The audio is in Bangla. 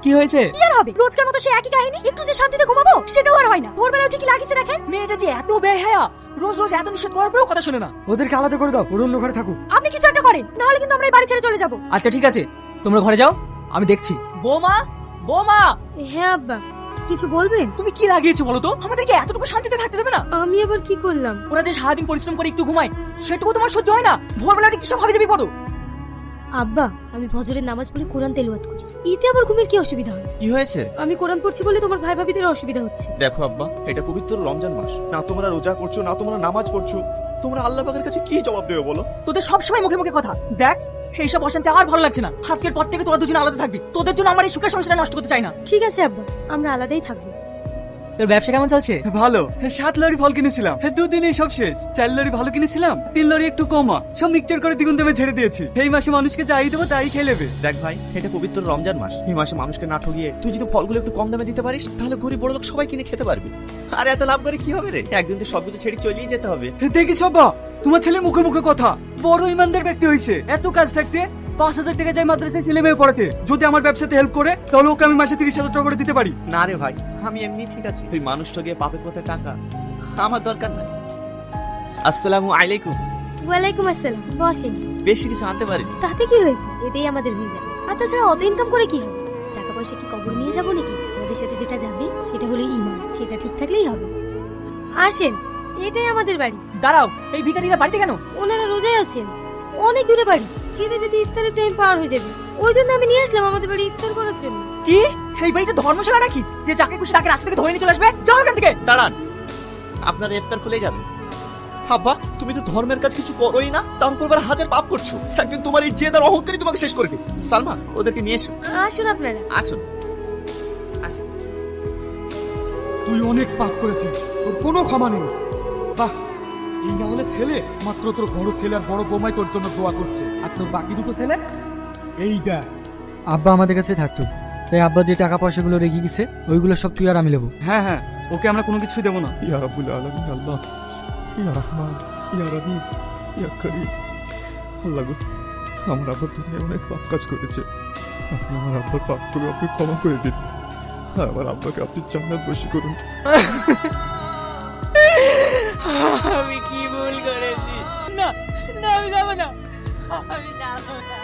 কি হয়েছে? কি আর হবে, রোজকার মতো সে একই কাহিনী। একটু যে শান্তিতে ঘুমাবো সেটাও আর হয় না। ভোরবেলা উঠে কি লাগিয়েছে দেখেন। মেয়েটা যে এত বেহায়া, রোজ রোজ এত নিষেধ করার পরেও কথা শোনে না। ওদেরকে আলাদা করে দাও, ওর অন্য ঘরে থাকুক। আপনি কিছু একটা করেন, না হলে কিন্তু আমরা এই বাড়ি ছেড়ে চলে যাবো। আচ্ছা ঠিক আছে, তোমরা ঘরে যাও, আমি দেখছি। বৌমা, বৌমা, হ্যাঁ আব্বা, কিছু বলবেন? তুমি কি লাগিয়েছো বলো তো? আমাদেরকে এতটুকু শান্তিতে থাকতে দেবে না? আমি আবার কি করলাম? ওরা যে সারাদিন পরিশ্রম করে একটু ঘুমায়, সেটুকু তোমার সহ্য হয় না? ভোরবেলা উঠে কিসব ভাবে যাবি পদ? আব্বা, আমি ফজরের নামাজ পড়ে কোরআন তেলাওয়াত করি, এতে আবার ঘুমের কি অসুবিধা হয়? কি হয়েছে? আমি কোরআন পড়ছি বলে তোমার ভাই ভাবিদের অসুবিধা হচ্ছে। দেখো আব্বা, এটা পবিত্র রমজান মাস, না তোমরা রোজা করছো না তোমরা নামাজ পড়ছো, তোমরা আল্লাহ পাকের কাছে কি জবাব দেবে বলো? তোদের সবসময় মুখে মুখে কথা। দেখ, এইসব অশান্তি আর ভালো লাগছে না। আজকের পর থেকে তোরা দুজন আলাদা থাকবি। তোদের জন্য আমার এই সুখের সংসারটা নষ্ট করতে চাই না। ঠিক আছে আব্বা, আমরা আলাদাই থাকবো। তোর ব্যবসা কেমন চলছে? ভালো। 7 লরি ফল কিনেছিলাম, 2 দিনেই সব শেষ। 4 লরি ভালো কিনেছিলাম, 3 লরি একটু কমা, সব মিক্সচার করে দ্বিগুণ দামে ছেড়ে দিয়েছি। এই মাসে মানুষকে যাই দেবো তাই খেয়ে নেবে। দেখ ভাই, এটা পবিত্র রমজান মাস, এই মাসে মানুষকে না ঠকিয়ে তুই যদি ফলগুলো একটু কম দামে দিতে পারিস, তাহলে গরিব বড় লোক সবাই কিনে খেতে পারবি। আর এত লাভ করে কি হবে রে? একদিন তো সবকিছু ছেড়ে চলেই যেতে হবে। দেখি সব্বা, তোমার ছেলে মুখে মুখে কথা, বড় ইমানদার ব্যক্তি হয়েছে। এত কাজ থাকতে 5,000 টাকা যায় মাদ্রাসায় ছেলে মেয়ে পড়াতে। যদি আমার ব্যবসাতে হেল্প করে, তাহলে ওকে আমি মাসে 30,000 টাকা করে দিতে পারি। না রে ভাই, আমি এমনি ঠিক আছি। ওই মানুষটা গিয়ে পাপের পথে টাকা আমার দরকার নাই। আসসালামু আলাইকুম। ওয়ালাইকুম আসসালাম, বসেন। বেশি কিছু আনতে পারিনি। তাতে কি হয়েছে, এতেই আমাদের হয়ে যাবে। আর তাছাড়া অত ইনকাম করে কি হবে? টাকা পয়সা কি কবর নিয়ে যাবো নাকি? আমাদের সাথে যেটা যাবে সেটা হলো ইমান, সেটা ঠিক থাকলেই হবে। আসেন, এটাই আমাদের বাড়ি। দাঁড়াও, এই ভিখারিরা বাড়িতে কেন? ওনারা রোজায় আছেন, অনেক দূরে বাড়ি, যেতে যেতে ইফতারের টাইম পার হয়ে যাবে। ওই জন্য আমি নিয়ে আসলাম আমাদের বাড়ি ইফতার করার জন্য। কি এই বাড়িতে ধর্মশালা নাকি, যে যাকে খুশি তাকে রাস্তা থেকে ধরে নিয়ে চলে আসবে? যাও এখান থেকে। দাঁড়ান, আপনার ইফতার খুলে যাবে। আব্বা, তুমি তো ধর্মের কাজ কিছু করোই না, তার উপর আবার হাজার পাপ করছো। একদিন তোমার এই জেদার অহংকারই তোমাকে শেষ করে দিবে। সালমা, ওদেরকে নিয়ে এসো। আসুন আপনারা। আসুন আসুন। তুই অনেক পাপ করেছিস, তোর কোনো ক্ষমা নেই। বাহ, এই না হলে ছেলে, মাত্র তোর বড় ছেলে আর বড় বৌমাই তোর জন্য দোয়া করছে, আর তোর বাকি দুটো ছেলে এই দেখ। আব্বা আমাদের কাছে থাকতো, তাই আব্বা যে টাকা পয়সাগুলো রেখে গেছে ওইগুলো সব তুই আর আমি নেবো। হ্যাঁ হ্যাঁ, ওকে আমরা কোনো কিছু দেবো না। ইয়া রাব্বুল আলামিন, আল্লাহ, ইয়া রহমান, ইয়া রহিম, ইয়া করিম। আল্লাহ গো, আমার আব্বা তুমি অনেক পাপ কাজ করেছে, আপনি আমার আব্বার পাপগুলো আপনি ক্ষমা করে দিন। আমার আব্বাকে আপনি জান্নাতবাসী করুন। আমি কি ভুল করেছি? না না, আমি যাবো না, আমি যাবো না।